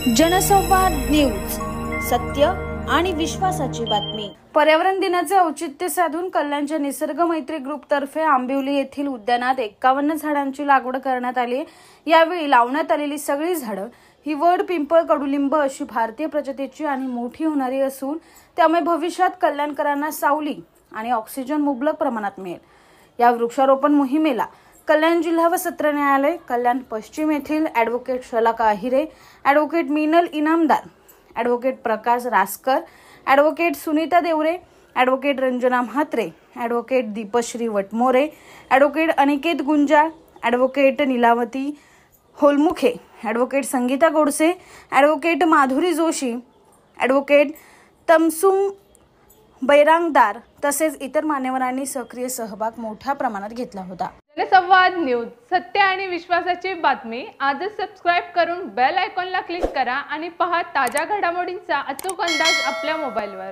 जनसंवाद न्यूज, सत्य आणि विश्वासाची बातमी। पर्यावरण दिनाचे औचित्य साधून कल्याणच्या निसर्ग मैत्री ग्रुप तर्फे आंबिवली येथील उद्यानात 51 झाडांची लागवड करण्यात आली। यावेळी लावण्यात आलेली सगळी झाडं ही वड, पिंपळ, कडुलिंब अशी भारतीय प्रजातीची आणि मोठी होणारी असून त्यामुळे भविष्यात कल्याणकरांना सावली आणि ऑक्सिजन मुबलक प्रमाणात मिळेल। या वृक्षारोपण मोहिमेला कल्याण जिल्हा व सत्र न्यायालय, कल्याण पश्चिम येथील advocate Shalaka Ahire, advocate Minal Inamdar, advocate Prakash Raskar, advocate Sunita Deore, advocate Ranjana Mhatre, advocate Deepshree Vatmore, advocate Aniket Gunjal, advocate Nilavati Holmukhe, advocate Sangeeta Godse, advocate Madhuri Joshi, advocate Tamsum Bairangdar तसेच इतर मान्यवरांनी सक्रिय सहभाग मोठ्या प्रमाणात घेतला होता। जनसंवाद न्यूज, सत्य आणि विश्वासाची बातमी। आजच सबस्क्राइब करून बेल आयकॉनला क्लिक करा आणि पहा ताज्या घडामोडींचा अचूक अंदाज आपल्या मोबाईलवर।